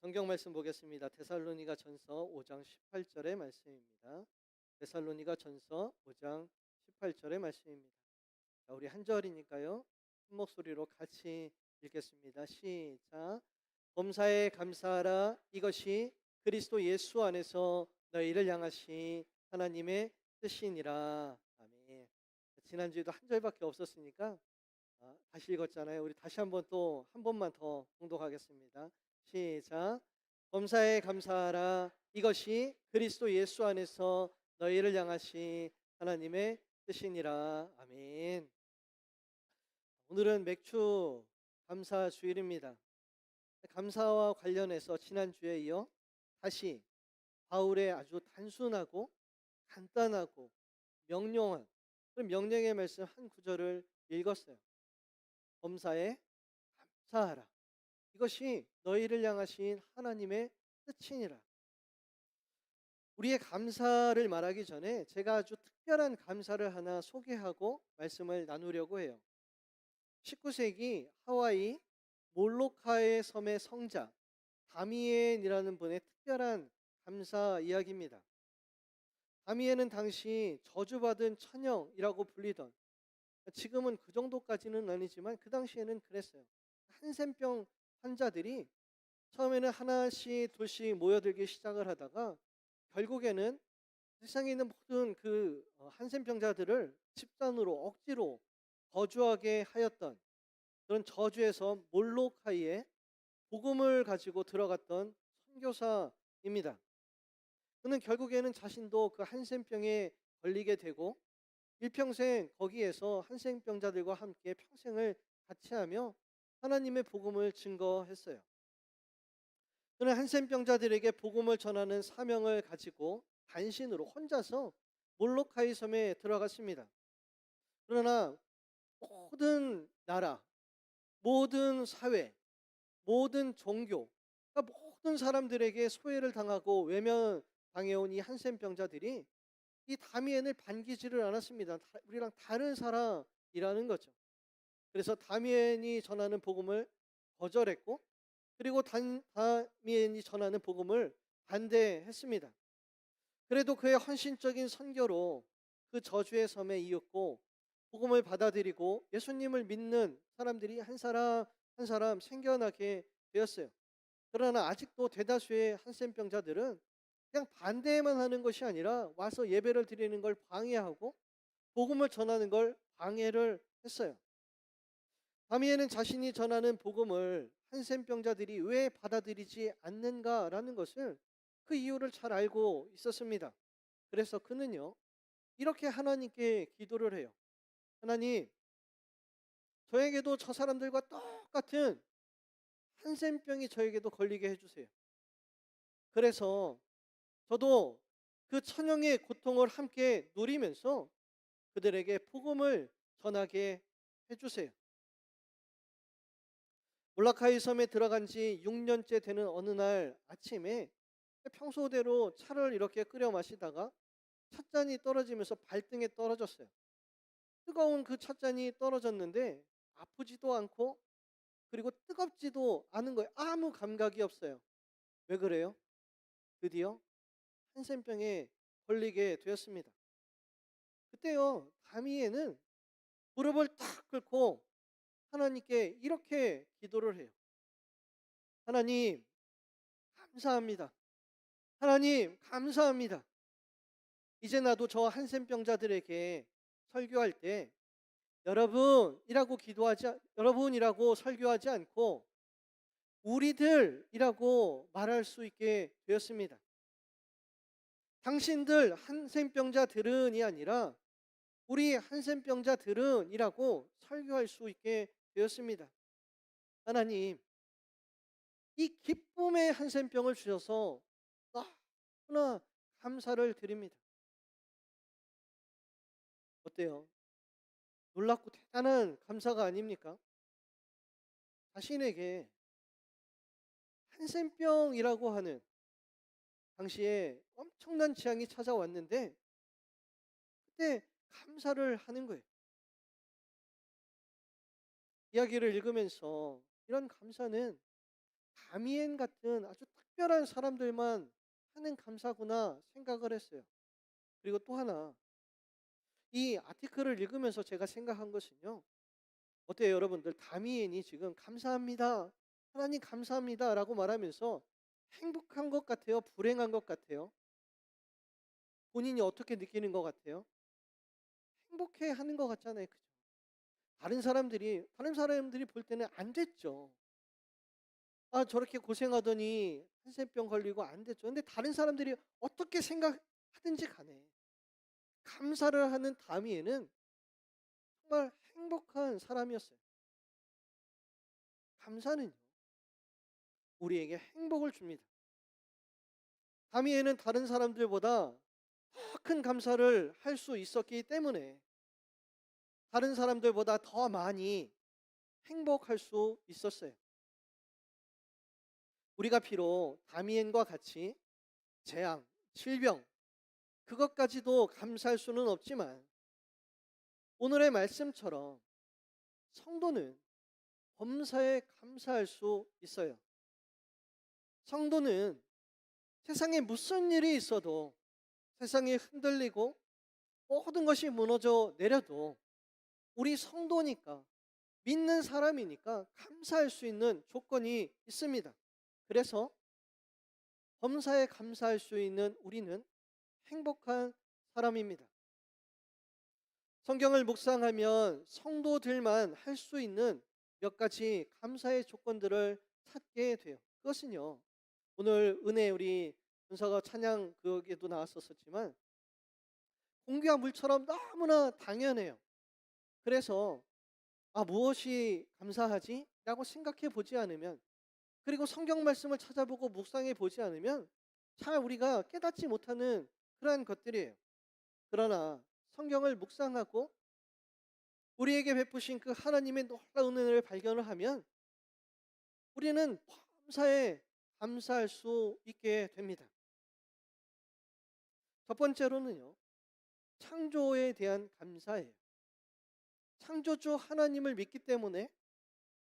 성경 말씀 보겠습니다. 데살로니가 전서 5장 18절의 말씀입니다. 데살로니가 전서 5장 18절의 말씀입니다. 자, 우리 한 절이니까요. 한 목소리로 같이 읽겠습니다. 시작. 범사에 감사하라. 이것이 그리스도 예수 안에서 너희를 향하신 하나님의 뜻이니라. 아멘. 지난주에도 한 절밖에 없었으니까 다시 읽었잖아요. 우리 다시 한번 또 한 번만 더 봉독하겠습니다. 시작. 범사에 감사하라. 이것이 그리스도 예수 안에서 너희를 향하신 하나님의 뜻이니라. 아멘. 오늘은 맥주 감사 주일입니다. 감사와 관련해서 지난주에 이어 다시 바울의 아주 단순하고 간단하고 명료한 그런 명령의 말씀 한 구절을 읽었어요. 범사에 감사하라. 이것이 너희를 향하신 하나님의 뜻이니라. 우리의 감사를 말하기 전에 제가 아주 특별한 감사를 하나 소개하고 말씀을 나누려고 해요. 19세기 하와이 몰로카의 섬의 성자 다미엔이라는 분의 특별한 감사 이야기입니다. 다미엔은 당시 저주받은 천형이라고 불리던, 지금은 그 정도까지는 아니지만 그 당시에는 그랬어요. 한센병 환자들이 처음에는 하나씩 둘씩 모여들기 시작을 하다가 결국에는 세상에 있는 모든 그 한센병자들을 집단으로 억지로 거주하게 하였던 그런 저주에서 몰로카이에 복음을 가지고 들어갔던 선교사입니다. 그는 결국에는 자신도 그 한센병에 걸리게 되고 일평생 거기에서 한센병자들과 함께 평생을 같이 하며 하나님의 복음을 증거했어요. 그는 한센병자들에게 복음을 전하는 사명을 가지고 단신으로 혼자서 몰로카이 섬에 들어갔습니다. 그러나 모든 나라, 모든 사회, 모든 종교, 그러니까 모든 사람들에게 소외를 당하고 외면당해온 이 한센병자들이 이 다미엔을 반기지를 않았습니다. 우리랑 다른 사람이라는 거죠. 그래서 다미엔이 전하는 복음을 거절했고, 그리고 다미엔이 전하는 복음을 반대했습니다. 그래도 그의 헌신적인 선교로 그 저주의 섬에 이윽고 복음을 받아들이고 예수님을 믿는 사람들이 한 사람 한 사람 생겨나게 되었어요. 그러나 아직도 대다수의 한센병자들은 그냥 반대만 하는 것이 아니라 와서 예배를 드리는 걸 방해하고 복음을 전하는 걸 방해를 했어요. 다미에는 자신이 전하는 복음을 한센병자들이 왜 받아들이지 않는가라는 것을 그 이유를 잘 알고 있었습니다. 그래서 그는요, 이렇게 하나님께 기도를 해요. 하나님, 저에게도 저 사람들과 똑같은 한센병이 저에게도 걸리게 해주세요. 그래서 저도 그 천형의 고통을 함께 누리면서 그들에게 복음을 전하게 해주세요. 몰라카이 섬에 들어간 지 6년째 되는 어느 날 아침에 평소대로 차를 이렇게 끓여 마시다가 찻잔이 떨어지면서 발등에 떨어졌어요. 뜨거운 그 찻잔이 떨어졌는데 아프지도 않고 그리고 뜨겁지도 않은 거예요. 아무 감각이 없어요. 왜 그래요? 드디어 한센병에 걸리게 되었습니다. 그때요, 다미에는 무릎을 탁 꿇고 하나님께 이렇게 기도를 해요. 하나님, 감사합니다. 하나님, 감사합니다. 이제 나도 저 한센병자들에게 설교할 때 여러분이라고 설교하지 않고 우리들이라고 말할 수 있게 되었습니다. 당신들 한센병자들은이 아니라 우리 한센병자들은이라고 설교할 수 있게 되었습니다. 하나님, 이 기쁨의 한센병을 주셔서 너무나 감사를 드립니다. 어때요? 놀랍고 대단한 감사가 아닙니까? 자신에게 한센병이라고 하는 당시에 엄청난 재앙이 찾아왔는데 그때 감사를 하는 거예요. 이야기를 읽으면서 이런 감사는 다미엔 같은 아주 특별한 사람들만 하는 감사구나 생각을 했어요. 그리고 또 하나, 이 아티클을 읽으면서 제가 생각한 것은요. 어때요, 여러분들? 다미엔이 지금 감사합니다, 하나님 감사합니다라고 말하면서 행복한 것 같아요? 불행한 것 같아요? 본인이 어떻게 느끼는 것 같아요? 행복해 하는 것 같잖아요. 그죠? 다른 사람들이 볼 때는 안 됐죠. 아, 저렇게 고생하더니 한센병 걸리고 안 됐죠. 근데 다른 사람들이 어떻게 생각하든지 간에 감사를 하는 다미에는 정말 행복한 사람이었어요. 감사는요, 우리에게 행복을 줍니다. 다미에는 다른 사람들보다 더 큰 감사를 할 수 있었기 때문에 다른 사람들보다 더 많이 행복할 수 있었어요. 우리가 비록 다미엔과 같이 재앙, 질병, 그것까지도 감사할 수는 없지만 오늘의 말씀처럼 성도는 범사에 감사할 수 있어요. 성도는 세상에 무슨 일이 있어도, 세상이 흔들리고 모든 것이 무너져 내려도 우리 성도니까, 믿는 사람이니까 감사할 수 있는 조건이 있습니다. 그래서 범사에 감사할 수 있는 우리는 행복한 사람입니다. 성경을 묵상하면 성도들만 할 수 있는 몇 가지 감사의 조건들을 찾게 돼요. 그것은요, 오늘 은혜 우리 은서가 찬양 그에도 나왔었지만 공기와 물처럼 너무나 당연해요. 그래서 무엇이 감사하지? 라고 생각해 보지 않으면, 그리고 성경 말씀을 찾아보고 묵상해 보지 않으면 잘 우리가 깨닫지 못하는 그러한 것들이에요. 그러나 성경을 묵상하고 우리에게 베푸신 그 하나님의 놀라운 은혜를 발견을 하면 우리는 범사에 감사할 수 있게 됩니다. 첫 번째로는요, 창조에 대한 감사예요. 창조주 하나님을 믿기 때문에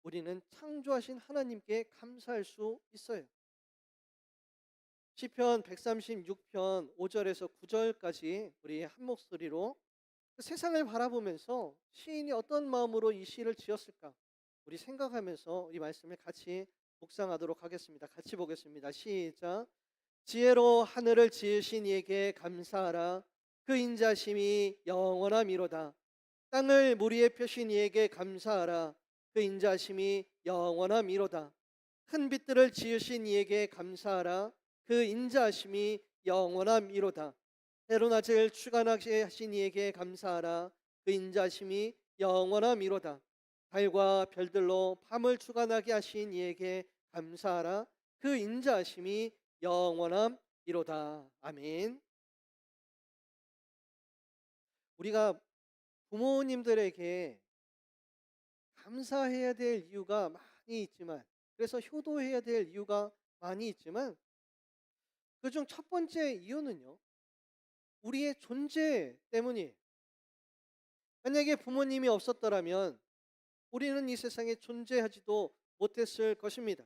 우리는 창조하신 하나님께 감사할 수 있어요. 시편 136편 5절에서 9절까지 우리 한 목소리로 그 세상을 바라보면서 시인이 어떤 마음으로 이 시를 지었을까 우리 생각하면서 이 말씀을 같이 묵상하도록 하겠습니다. 같이 보겠습니다. 시작. 지혜로 하늘을 지으신 이에게 감사하라. 그 인자심이 영원함이로다. 땅을 물 위에 펴신 이에게 감사하라. 그 인자심이 영원함이로다. 큰 빛들을 지으신 이에게 감사하라. 그 인자심이 영원함이로다. 해로 낮을 주관하게 하신 이에게 감사하라. 그 인자심이 영원함이로다. 달과 별들로 밤을 주관하게 하신 이에게 감사하라. 그 인자심이 영원함이로다. 아멘. 우리가 부모님들에게 감사해야 될 이유가 많이 있지만, 그래서 효도해야 될 이유가 많이 있지만, 그중 첫 번째 이유는요, 우리의 존재 때문이에요. 만약에 부모님이 없었더라면 우리는 이 세상에 존재하지도 못했을 것입니다.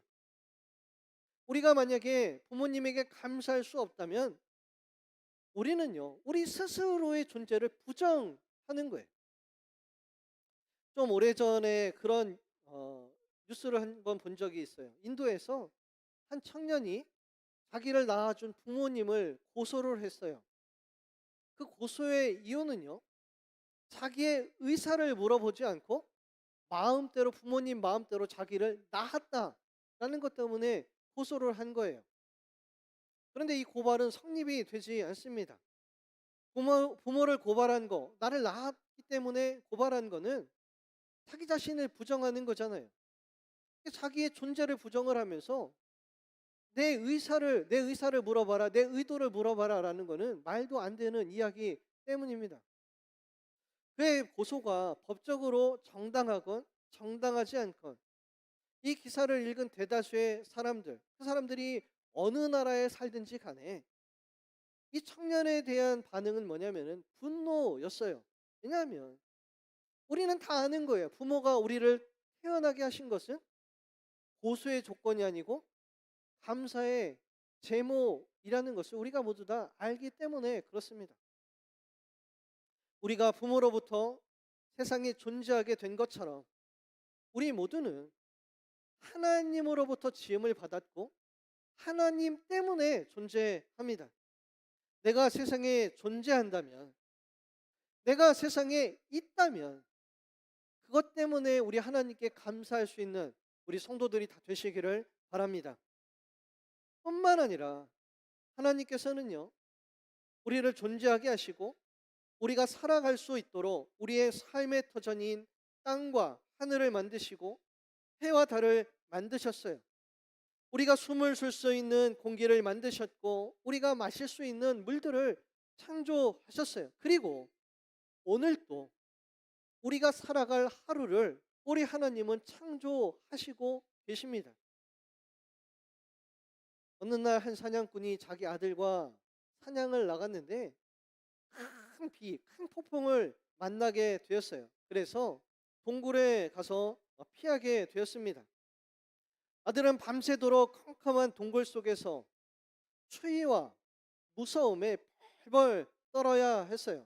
우리가 만약에 부모님에게 감사할 수 없다면 우리는요, 우리 스스로의 존재를 부정하는 거예요. 좀 오래전에 그런 뉴스를 한번 본 적이 있어요. 인도에서 한 청년이 자기를 낳아준 부모님을 고소를 했어요. 그 고소의 이유는요, 자기의 의사를 물어보지 않고 마음대로, 부모님 마음대로 자기를 낳았다라는 것 때문에 고소를 한 거예요. 그런데 이 고발은 성립이 되지 않습니다. 부모를 고발한 거, 나를 낳았기 때문에 고발한 거는 자기 자신을 부정하는 거잖아요. 자기의 존재를 부정을 하면서 내 의사를 물어봐라, 내 의도를 물어봐라라는 거는 말도 안 되는 이야기 때문입니다. 그의 고소가 법적으로 정당하건 정당하지 않건 이 기사를 읽은 대다수의 사람들, 그 사람들이 어느 나라에 살든지 간에 이 청년에 대한 반응은 뭐냐면은 분노였어요. 왜냐하면 우리는 다 아는 거예요. 부모가 우리를 태어나게 하신 것은 고소의 조건이 아니고 감사의 제목이라는 것을 우리가 모두 다 알기 때문에 그렇습니다. 우리가 부모로부터 세상에 존재하게 된 것처럼 우리 모두는 하나님으로부터 지음을 받았고 하나님 때문에 존재합니다. 내가 세상에 존재한다면, 내가 세상에 있다면 그것 때문에 우리 하나님께 감사할 수 있는 우리 성도들이 다 되시기를 바랍니다. 뿐만 아니라 하나님께서는요, 우리를 존재하게 하시고 우리가 살아갈 수 있도록 우리의 삶의 터전인 땅과 하늘을 만드시고 해와 달을 만드셨어요. 우리가 숨을 쉴 수 있는 공기를 만드셨고 우리가 마실 수 있는 물들을 창조하셨어요. 그리고 오늘 또 우리가 살아갈 하루를 우리 하나님은 창조하시고 계십니다. 어느 날 한 사냥꾼이 자기 아들과 사냥을 나갔는데 큰 폭풍을 만나게 되었어요. 그래서 동굴에 가서 피하게 되었습니다. 아들은 밤새도록 컴컴한 동굴 속에서 추위와 무서움에 벌벌 떨어야 했어요.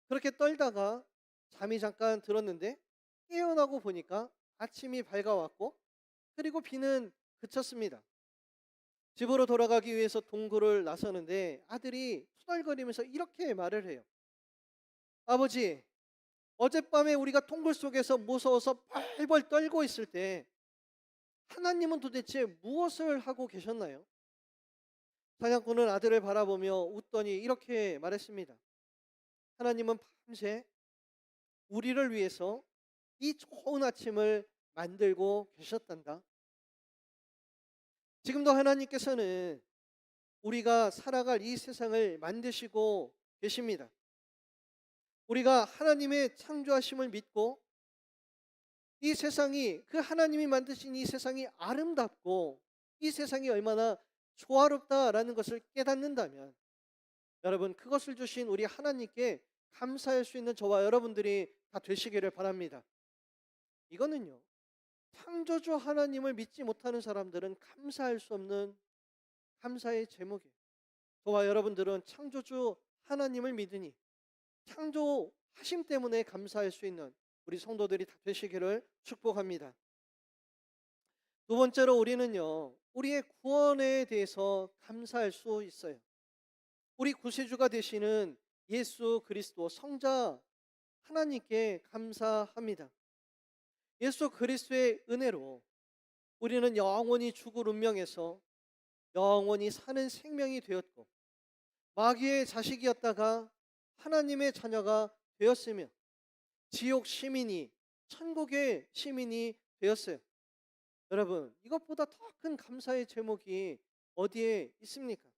그렇게 떨다가 잠이 잠깐 들었는데 깨어나고 보니까 아침이 밝아왔고 그리고 비는 그쳤습니다. 집으로 돌아가기 위해서 동굴을 나서는데 아들이 투덜거리면서 이렇게 말을 해요. 아버지, 어젯밤에 우리가 동굴 속에서 무서워서 벌벌 떨고 있을 때 하나님은 도대체 무엇을 하고 계셨나요? 사냥꾼은 아들을 바라보며 웃더니 이렇게 말했습니다. 하나님은 밤새 우리를 위해서 이 좋은 아침을 만들고 계셨단다. 지금도 하나님께서는 우리가 살아갈 이 세상을 만드시고 계십니다. 우리가 하나님의 창조하심을 믿고 이 세상이 그 하나님이 만드신 이 세상이 아름답고 이 세상이 얼마나 조화롭다라는 것을 깨닫는다면 여러분 그것을 주신 우리 하나님께 감사할 수 있는 저와 여러분들이 다 되시기를 바랍니다. 이거는요. 창조주 하나님을 믿지 못하는 사람들은 감사할 수 없는 감사의 제목이에요. 저와 여러분들은 창조주 하나님을 믿으니 창조하심 때문에 감사할 수 있는 우리 성도들이 다 되시기를 축복합니다. 두 번째로 우리는요. 우리의 구원에 대해서 감사할 수 있어요. 우리 구세주가 되시는 예수 그리스도 성자 하나님께 감사합니다. 예수 그리스도의 은혜로 우리는 영원히 죽을 운명에서 영원히 사는 생명이 되었고 마귀의 자식이었다가 하나님의 자녀가 되었으며 지옥 시민이 천국의 시민이 되었어요. 여러분 이것보다 더 큰 감사의 제목이 어디에 있습니까?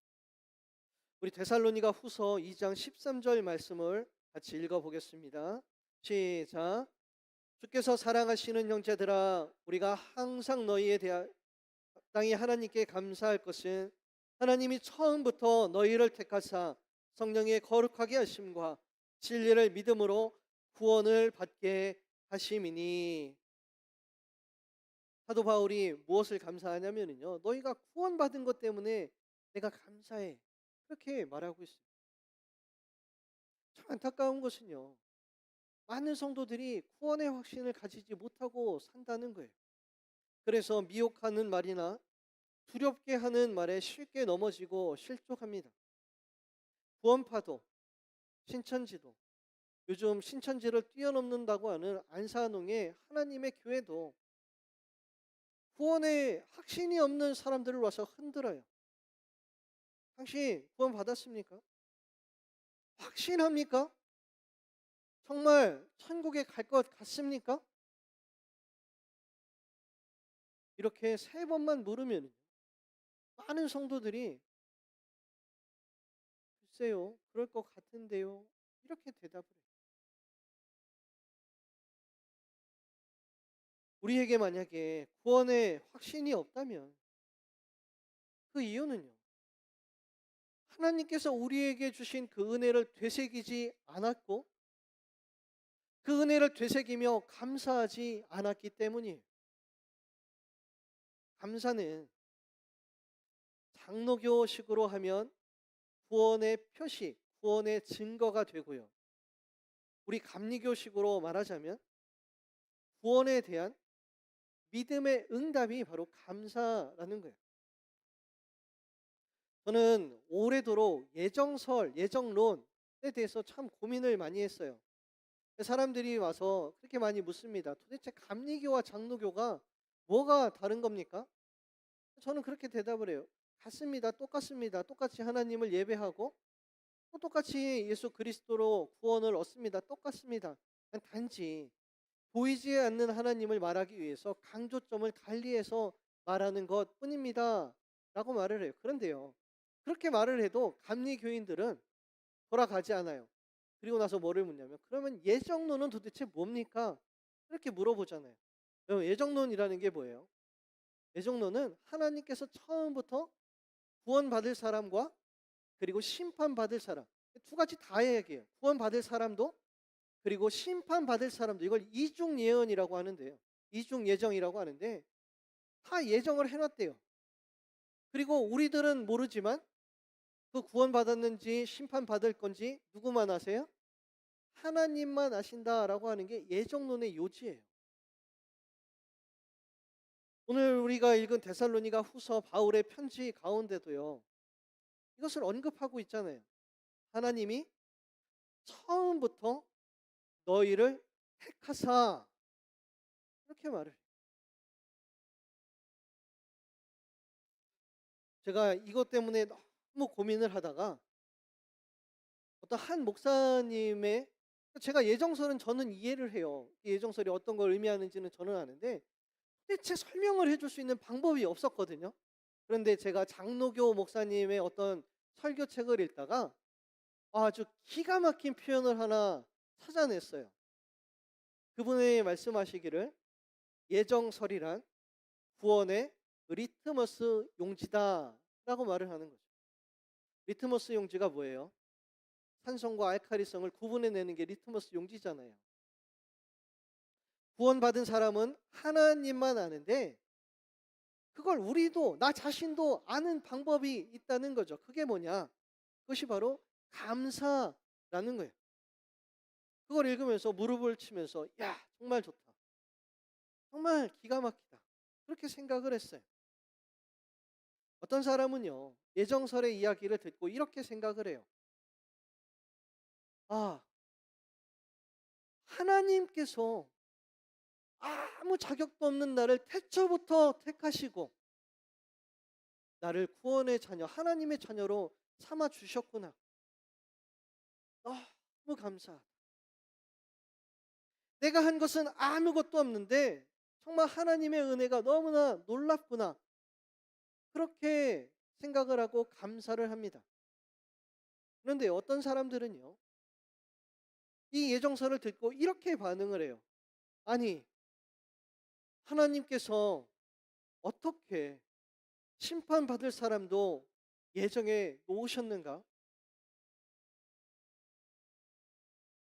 우리 데살로니가 후서 2장 13절 말씀을 같이 읽어보겠습니다. 시작. 주께서 사랑하시는 형제들아 우리가 항상 너희에 대하 땅이 하나님께 감사할 것은 하나님이 처음부터 너희를 택하사 성령의 거룩하게 하심과 진리를 믿음으로 구원을 받게 하심이니. 사도 바울이 무엇을 감사하냐면요 너희가 구원받은 것 때문에 내가 감사해 그렇게 말하고 있습니다. 참 안타까운 것은요 많은 성도들이 구원의 확신을 가지지 못하고 산다는 거예요. 그래서 미혹하는 말이나 두렵게 하는 말에 쉽게 넘어지고 실족합니다. 구원파도 신천지도 요즘 신천지를 뛰어넘는다고 하는 안산홍의 하나님의 교회도 구원에 확신이 없는 사람들을 와서 흔들어요. 당신 구원 받았습니까? 확신합니까? 정말 천국에 갈 것 같습니까? 이렇게 세 번만 물으면 많은 성도들이 글쎄요, 그럴 것 같은데요. 이렇게 대답을 해요. 우리에게 만약에 구원에 확신이 없다면 그 이유는요. 하나님께서 우리에게 주신 그 은혜를 되새기지 않았고 그 은혜를 되새기며 감사하지 않았기 때문이에요. 감사는 장로교식으로 하면 구원의 표시, 구원의 증거가 되고요. 우리 감리교식으로 말하자면 구원에 대한 믿음의 응답이 바로 감사라는 거예요. 저는 오래도록 예정설, 예정론에 대해서 참 고민을 많이 했어요. 사람들이 와서 그렇게 많이 묻습니다. 도대체 감리교와 장로교가 뭐가 다른 겁니까? 저는 그렇게 대답을 해요. 같습니다. 똑같습니다. 똑같이 하나님을 예배하고 또 똑같이 예수 그리스도로 구원을 얻습니다. 똑같습니다. 단지 보이지 않는 하나님을 말하기 위해서 강조점을 달리해서 말하는 것 뿐입니다. 라고 말을 해요. 그런데요, 그렇게 말을 해도 감리교인들은 돌아가지 않아요. 그리고 나서 뭐를 묻냐면, 그러면 예정론은 도대체 뭡니까? 이렇게 물어보잖아요. 여러분, 예정론이라는 게 뭐예요? 예정론은 하나님께서 처음부터 구원받을 사람과 그리고 심판받을 사람, 두 가지 다 얘기해요. 구원받을 사람도 그리고 심판받을 사람도, 이걸 이중 예언이라고 하는데요. 이중 예정이라고 하는데 다 예정을 해놨대요. 그리고 우리들은 모르지만 그 구원받았는지 심판받을 건지 누구만 아세요? 하나님만 아신다라고 하는 게 예정론의 요지예요. 오늘 우리가 읽은 데살로니가 후서 바울의 편지 가운데도요, 이것을 언급하고 있잖아요. 하나님이 처음부터 너희를 택하사, 이렇게 말을 해요. 제가 이것 때문에 너무 고민을 하다가 어떤 한 목사님의, 제가 예정설은 저는 이해를 해요. 이 예정설이 어떤 걸 의미하는지는 저는 아는데 대체 설명을 해줄 수 있는 방법이 없었거든요. 그런데 제가 장로교 목사님의 어떤 설교책을 읽다가 아주 기가 막힌 표현을 하나 찾아냈어요. 그분이 말씀하시기를 예정설이란 구원의 리트머스 용지다라고 말을 하는 거죠. 리트머스 용지가 뭐예요? 산성과 알칼리성을 구분해내는 게 리트머스 용지잖아요. 구원받은 사람은 하나님만 아는데 그걸 우리도, 나 자신도 아는 방법이 있다는 거죠. 그게 뭐냐? 그것이 바로 감사라는 거예요. 그걸 읽으면서 무릎을 치면서 야, 정말 좋다. 정말 기가 막히다. 그렇게 생각을 했어요. 어떤 사람은요, 예정설의 이야기를 듣고 이렇게 생각을 해요. 아, 하나님께서 아무 자격도 없는 나를 태초부터 택하시고 나를 구원의 자녀, 하나님의 자녀로 삼아 주셨구나. 너무 감사하다. 내가 한 것은 아무것도 없는데 정말 하나님의 은혜가 너무나 놀랍구나. 그렇게 생각을 하고 감사를 합니다. 그런데 어떤 사람들은요, 이 예정서를 듣고 이렇게 반응을 해요. 아니, 하나님께서 어떻게 심판받을 사람도 예정에 놓으셨는가?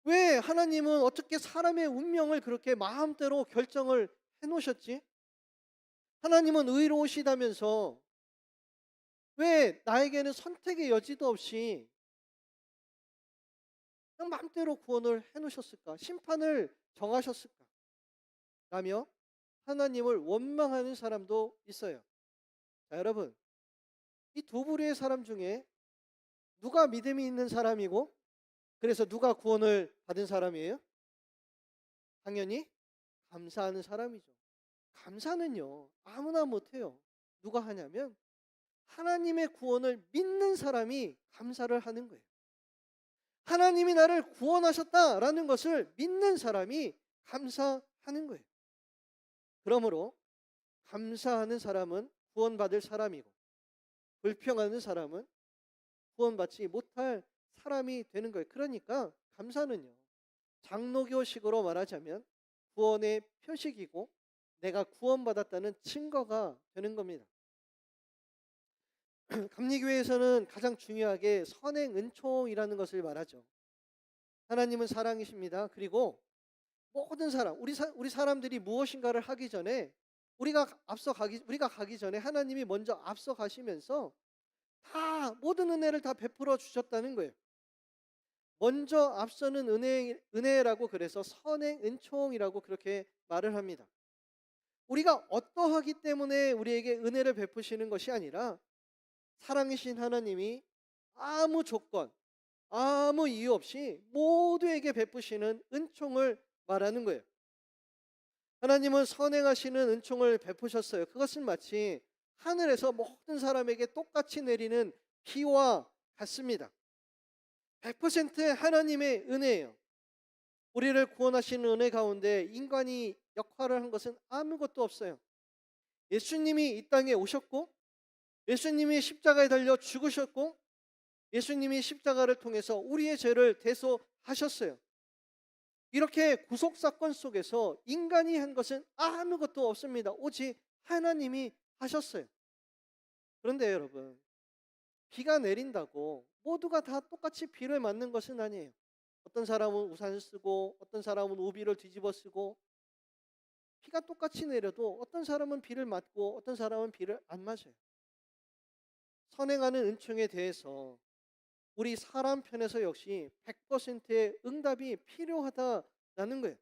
왜 하나님은 어떻게 사람의 운명을 그렇게 마음대로 결정을 해놓으셨지? 하나님은 의로우시다면서 왜 나에게는 선택의 여지도 없이 그냥 마음대로 구원을 해놓으셨을까? 심판을 정하셨을까? 라며 하나님을 원망하는 사람도 있어요. 자, 여러분, 이 두 부류의 사람 중에 누가 믿음이 있는 사람이고 그래서 누가 구원을 받은 사람이에요? 당연히 감사하는 사람이죠. 감사는요, 아무나 못해요. 누가 하냐면 하나님의 구원을 믿는 사람이 감사를 하는 거예요. 하나님이 나를 구원하셨다라는 것을 믿는 사람이 감사하는 거예요. 그러므로 감사하는 사람은 구원받을 사람이고 불평하는 사람은 구원받지 못할 사람이 되는 거예요. 그러니까 감사는요, 장로교식으로 말하자면 구원의 표식이고 내가 구원받았다는 증거가 되는 겁니다. 감리교회에서는 가장 중요하게 선행 은총이라는 것을 말하죠. 하나님은 사랑이십니다. 그리고 모든 사람, 우리 사람들이 무엇인가를 하기 전에 우리가 가기 전에 하나님이 먼저 앞서 가시면서 다 모든 은혜를 다 베풀어 주셨다는 거예요. 먼저 앞서는 은혜라고 그래서 선행 은총이라고 그렇게 말을 합니다. 우리가 어떠하기 때문에 우리에게 은혜를 베푸시는 것이 아니라 사랑이신 하나님이 아무 조건, 아무 이유 없이 모두에게 베푸시는 은총을 말하는 거예요. 하나님은 선행하시는 은총을 베푸셨어요. 그것은 마치 하늘에서 모든 사람에게 똑같이 내리는 비와 같습니다. 100% 하나님의 은혜예요. 우리를 구원하시는 은혜 가운데 인간이 역할을 한 것은 아무것도 없어요. 예수님이 이 땅에 오셨고, 예수님이 십자가에 달려 죽으셨고, 예수님이 십자가를 통해서 우리의 죄를 대속하셨어요. 이렇게 구속 사건 속에서 인간이 한 것은 아무것도 없습니다. 오직 하나님이 하셨어요. 그런데 여러분, 비가 내린다고 모두가 다 똑같이 비를 맞는 것은 아니에요. 어떤 사람은 우산을 쓰고 어떤 사람은 우비를 뒤집어 쓰고, 비가 똑같이 내려도 어떤 사람은 비를 맞고 어떤 사람은 비를 안 맞아요. 선행하는 은총에 대해서 우리 사람 편에서 역시 100%의 응답이 필요하다라는 거예요.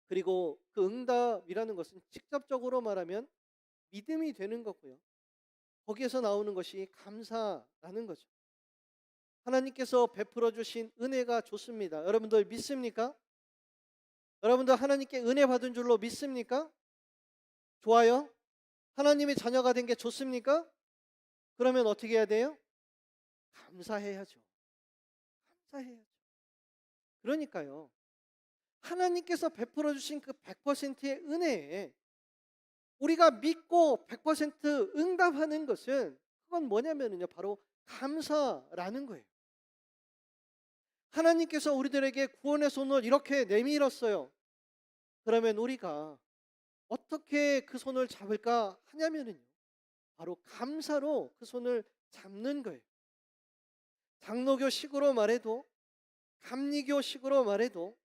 그리고 그 응답이라는 것은 직접적으로 말하면 믿음이 되는 거고요. 거기에서 나오는 것이 감사라는 거죠. 하나님께서 베풀어 주신 은혜가 좋습니다. 여러분들 믿습니까? 여러분들 하나님께 은혜 받은 줄로 믿습니까? 좋아요? 하나님의 자녀가 된 게 좋습니까? 그러면 어떻게 해야 돼요? 감사해야죠. 감사해야죠. 그러니까요. 하나님께서 베풀어 주신 그 100%의 은혜에 우리가 믿고 100% 응답하는 것은, 그건 뭐냐면요, 바로 감사라는 거예요. 하나님께서 우리들에게 구원의 손을 이렇게 내밀었어요. 그러면 우리가 어떻게 그 손을 잡을까 하냐면요, 바로 감사로 그 손을 잡는 거예요. 장로교식으로 말해도, 감리교식으로 말해도,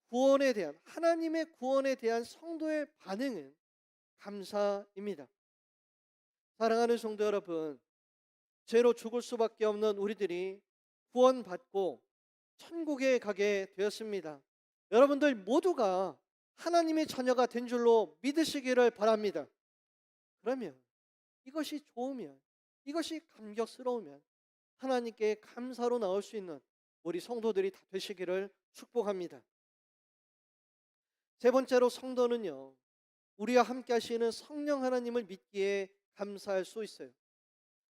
구원에 대한, 하나님의 구원에 대한 성도의 반응은 감사입니다. 사랑하는 성도 여러분, 죄로 죽을 수밖에 없는 우리들이 구원받고 천국에 가게 되었습니다. 여러분들 모두가 하나님의 자녀가 된 줄로 믿으시기를 바랍니다. 그러면 이것이 좋으면, 이것이 감격스러우면 하나님께 감사로 나올 수 있는 우리 성도들이 다 되시기를 축복합니다. 세 번째로, 성도는요, 우리와 함께 하시는 성령 하나님을 믿기에 감사할 수 있어요.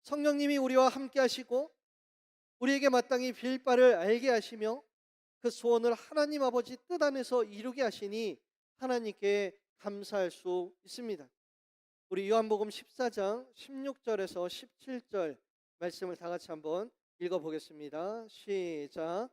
성령님이 우리와 함께 하시고 우리에게 마땅히 빌 바를 알게 하시며 그 소원을 하나님 아버지 뜻 안에서 이루게 하시니 하나님께 감사할 수 있습니다. 우리 요한복음 14장 16절에서 17절 말씀을 다 같이 한번 읽어보겠습니다. 시작.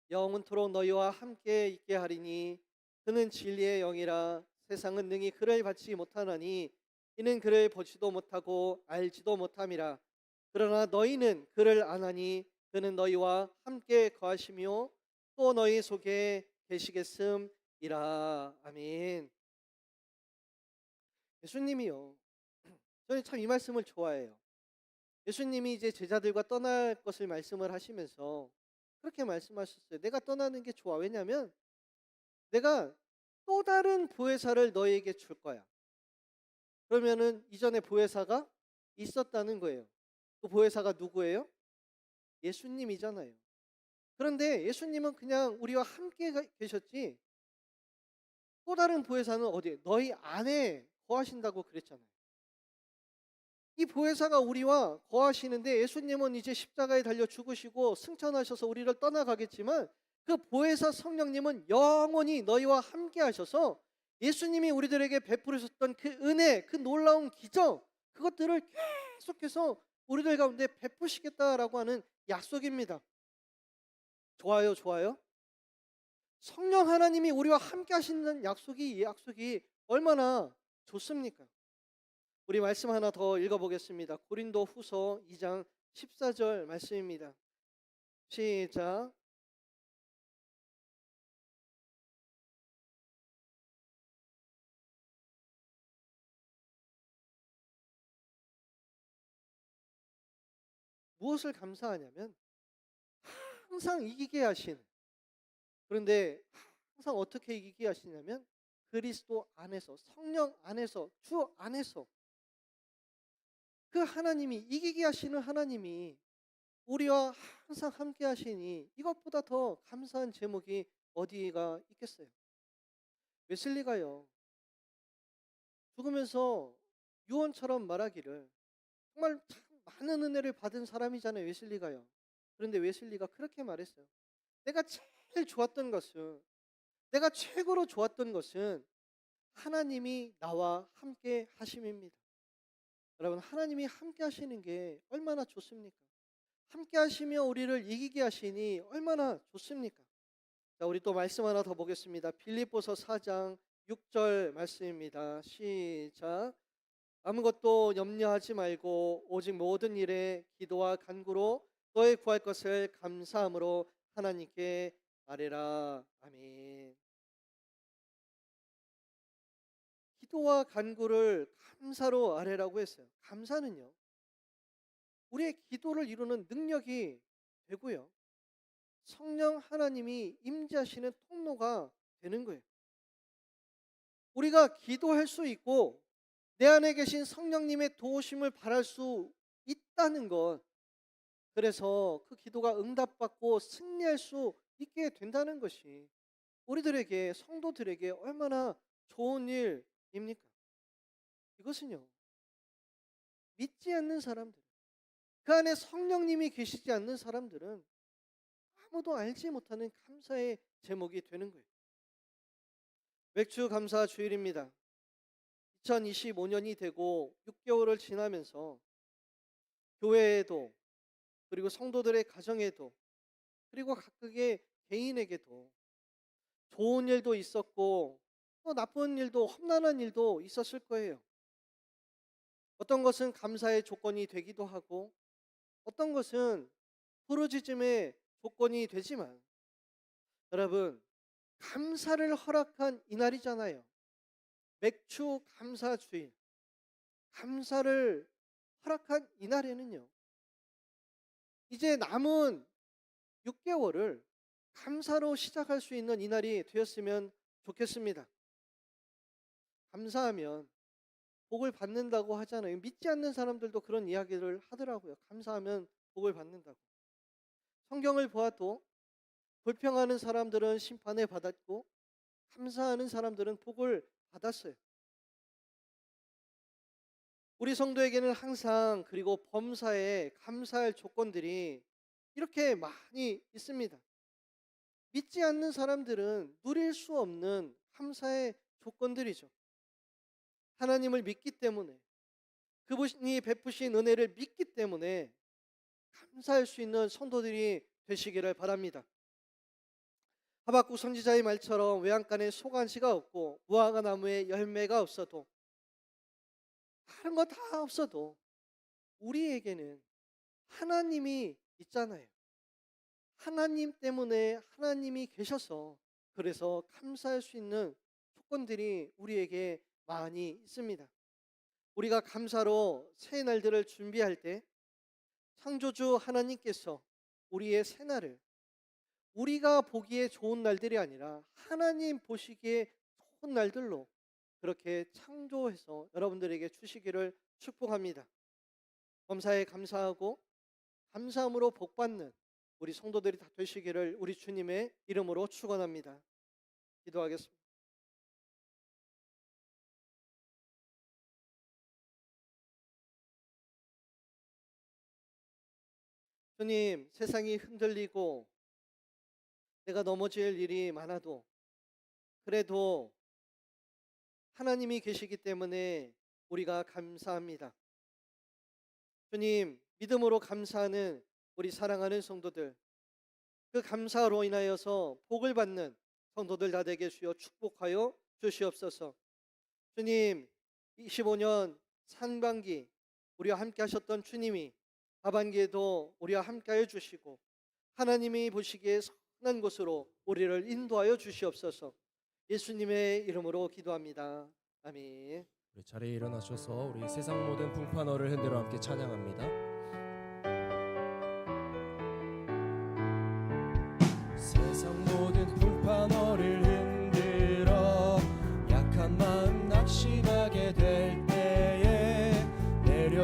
영원토록 너희와 함께 있게 하리니 그는 진리의 영이라. 세상은 능히 그를 받지 못하나니 이는 그를 보지도 못하고 알지도 못함이라. 그러나 너희는 그를 아나니 그는 너희와 함께 거하시며 또 너희 속에 계시겠음이라. 아멘. 예수님이요, 저는 참 이 말씀을 좋아해요. 예수님이 이제 제자들과 떠날 것을 말씀을 하시면서 그렇게 말씀하셨어요. 내가 떠나는 게 좋아. 왜냐하면 내가 또 다른 보혜사를 너희에게 줄 거야. 그러면은 이전에 보혜사가 있었다는 거예요. 그 보혜사가 누구예요? 예수님이잖아요. 그런데 예수님은 그냥 우리와 함께 계셨지, 또 다른 보혜사는 어디에? 너희 안에 거하신다고 그랬잖아요. 이 보혜사가 우리와 거하시는데, 예수님은 이제 십자가에 달려 죽으시고 승천하셔서 우리를 떠나가겠지만 그 보혜사 성령님은 영원히 너희와 함께 하셔서 예수님이 우리들에게 베푸셨던 그 은혜, 그 놀라운 기적, 그것들을 계속해서 우리들 가운데 베푸시겠다라고 하는 약속입니다. 좋아요, 좋아요. 성령 하나님이 우리와 함께 하시는 약속이, 이 약속이 얼마나 좋습니까? 우리 말씀 하나 더 읽어보겠습니다. 고린도 후서 2장 14절 말씀입니다. 시작. 무엇을 감사하냐면 항상 이기게 하신, 그런데 항상 어떻게 이기게 하시냐면 그리스도 안에서, 성령 안에서, 주 안에서 그 하나님이, 이기게 하시는 하나님이 우리와 항상 함께 하시니 이것보다 더 감사한 제목이 어디가 있겠어요? 웨슬리가요, 죽으면서 유언처럼 말하기를, 정말 참 많은 은혜를 받은 사람이잖아요, 웨슬리가요. 그런데 웨슬리가 그렇게 말했어요. 내가 제일 좋았던 것은, 내가 최고로 좋았던 것은 하나님이 나와 함께 하심입니다. 여러분, 하나님이 함께 하시는 게 얼마나 좋습니까? 함께 하시며 우리를 이기게 하시니 얼마나 좋습니까? 자, 우리 또 말씀 하나 더 보겠습니다. 빌립보서 4장 6절 말씀입니다. 시작. 아무것도 염려하지 말고 오직 모든 일에 기도와 간구로 너의 구할 것을 감사함으로 하나님께 아뢰라. 아멘. 기도와 간구를 감사로 아뢰라고 했어요. 감사는요, 우리의 기도를 이루는 능력이 되고요, 성령 하나님이 임재하시는 통로가 되는 거예요. 우리가 기도할 수 있고 내 안에 계신 성령님의 도우심을 바랄 수 있다는 것, 그래서 그 기도가 응답받고 승리할 수 있게 된다는 것이 우리들에게, 성도들에게 얼마나 좋은 일입니까? 이것은요, 믿지 않는 사람들, 그 안에 성령님이 계시지 않는 사람들은 아무도 알지 못하는 감사의 제목이 되는 거예요. 맥주 감사 주일입니다. 2025년이 되고 6개월을 지나면서 교회에도, 그리고 성도들의 가정에도, 그리고 각각의 개인에게도 좋은 일도 있었고 또 나쁜 일도, 험난한 일도 있었을 거예요. 어떤 것은 감사의 조건이 되기도 하고 어떤 것은 부르짖음의 조건이 되지만, 여러분, 감사를 허락한 이날이잖아요. 맥주 감사 주일, 감사를 허락한 이날에는요, 이제 남은 6개월을 감사로 시작할 수 있는 이날이 되었으면 좋겠습니다. 감사하면 복을 받는다고 하잖아요. 믿지 않는 사람들도 그런 이야기를 하더라고요. 감사하면 복을 받는다고. 성경을 보아도 불평하는 사람들은 심판을 받았고 감사하는 사람들은 복을 받았어요. 우리 성도에게는 항상, 그리고 범사에 감사할 조건들이 이렇게 많이 있습니다. 믿지 않는 사람들은 누릴 수 없는 감사의 조건들이죠. 하나님을 믿기 때문에, 그분이 베푸신 은혜를 믿기 때문에 감사할 수 있는 성도들이 되시기를 바랍니다. 하박국 선지자의 말처럼 외양간에 소간시가 없고 무화과 나무에 열매가 없어도, 다른 거 다 없어도 우리에게는 하나님이 있잖아요. 하나님 때문에, 하나님이 계셔서, 그래서 감사할 수 있는 조건들이 우리에게 많이 있습니다. 우리가 감사로 새 날들을 준비할 때 창조주 하나님께서 우리의 새날을 우리가 보기에 좋은 날들이 아니라 하나님 보시기에 좋은 날들로 그렇게 창조해서 여러분들에게 주시기를 축복합니다. 범사에 감사하고 감사함으로 복받는 우리 성도들이 다 되시기를 우리 주님의 이름으로 축원합니다. 기도하겠습니다. 주님, 세상이 흔들리고 내가 넘어질 일이 많아도 그래도 하나님이 계시기 때문에 우리가 감사합니다. 주님, 믿음으로 감사하는 우리 사랑하는 성도들, 그 감사로 인하여서 복을 받는 성도들 다 되게 주여 축복하여 주시옵소서. 주님, 25년 상반기 우리와 함께 하셨던 주님이 하반기에도 우리와 함께 하여 주시고 하나님이 보시기에 선한 곳으로 우리를 인도하여 주시옵소서. 예수님의 이름으로 기도합니다. 아멘. 우리 자리에 일어나셔서 우리 세상 모든 풍파너를 흔들어 함께 찬양합니다.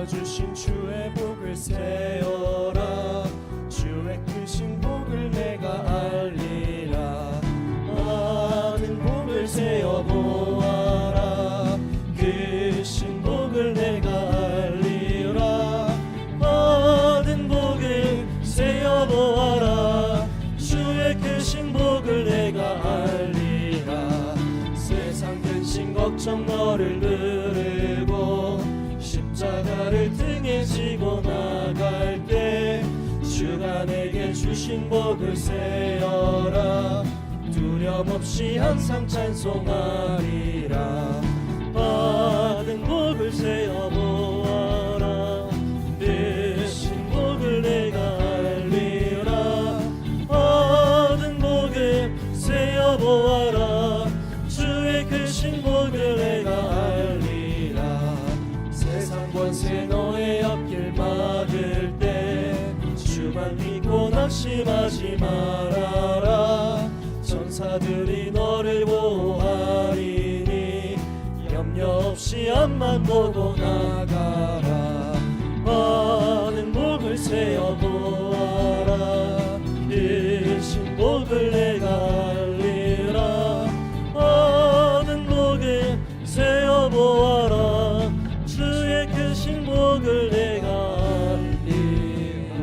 주신 주의 복을 세어라. 주의 크신 복을 내가 알리라. 많은 복을 세어 보아라. 크신 복을 내가 알리라. 많은 복을 세어 보아라. 주의 크신 복을 내가 알리라. 세상 근심 걱정 너를 누르고 십자가를 등에 지고 나갈 때 주가 내게 주신 복을 세어라. 두려움 없이 항상 찬송하리라. 받은 복을 세어 보아라. 크신 복을 내가 알리라. 받은 복을 세어 보아라. 주의 크신 복을 내가 알리라. 세상 권세 너의 앞길 막을 때 주만 믿고 낙심하지 말아라. 천사들이 너를 보호하리니 염려 없이 앞만 보고 나가라. 많은 복을 세어 보아라. 크신 복을 내가 알리라. 많은 복을 세어 보아라. 주의 크신 복을 내가 알리라.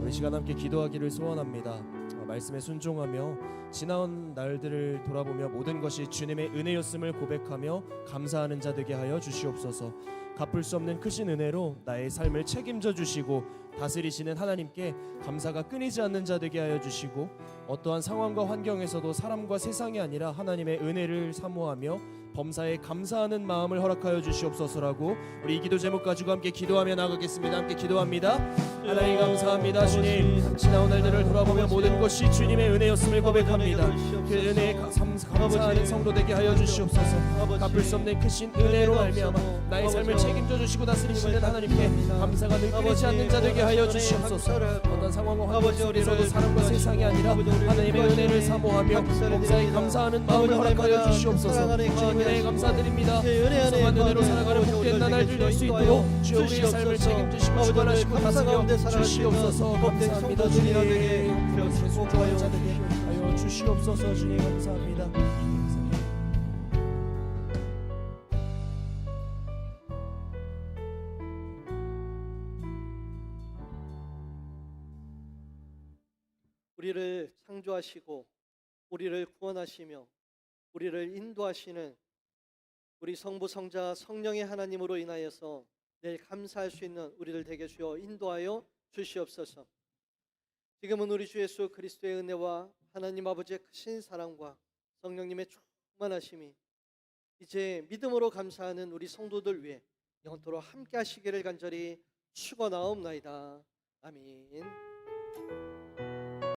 우리 시간 함께 기도하기를 소원합니다. 말씀에 순종하며 지나온 날들을 돌아보며 모든 것이 주님의 은혜였음을 고백하며 감사하는 자 되게 하여 주시옵소서. 갚을 수 없는 크신 은혜로 나의 삶을 책임져 주시고 다스리시는 하나님께 감사가 끊이지 않는 자 되게 하여 주시고 어떠한 상황과 환경에서도 사람과 세상이 아니라 하나님의 은혜를 사모하며 범사에 감사하는 마음을 허락하여 주시옵소서라고 우리 이 기도 제목 가지고 함께 기도하며 나가겠습니다. 함께 기도합니다. 하나님 감사합니다. 주님, 지나온 날들을 돌아보며 모든 것이 주님의 은혜였음을 고백합니다. 그 은혜에 감사하는 성도 되게 하여 주시옵소서. 갚을 수 없는 크신 은혜로 말미암아 나의 삶을 책임져 주시고 다스리시는 하나님께 감사가 늘 끊이지 않는 자 되게 하여 주시옵소서. 어떤 상황과 환경 속에서도 사람과 세상이 아니라 하나님의 은혜를 사모하며 범사에 감사하는 마음을 허락하여 주시옵소서. 주님 은혜에 감사드립니다. 풍성한 은혜로 살아가는 복된 나날들 될 수 있도록 주여 우리의 삶을 책임지시고 주관하시고 다스려 주시옵소서. 감사합니다. 주님 순종하여 자되게 하여 주시옵소서. 주님 감사합니다. 우리를 창조하시고 우리를 구원하시며 우리를 인도하시는 우리 성부 성자 성령의 하나님으로 인하여서 늘 감사할 수 있는 우리들 되게 주여 인도하여 주시옵소서. 지금은 우리 주 예수 그리스도의 은혜와 하나님 아버지의 크신 사랑과 성령님의 충만하심이 이제 믿음으로 감사하는 우리 성도들 위해 영원토록 함께 하시기를 간절히 축원하옵나이다. 아멘.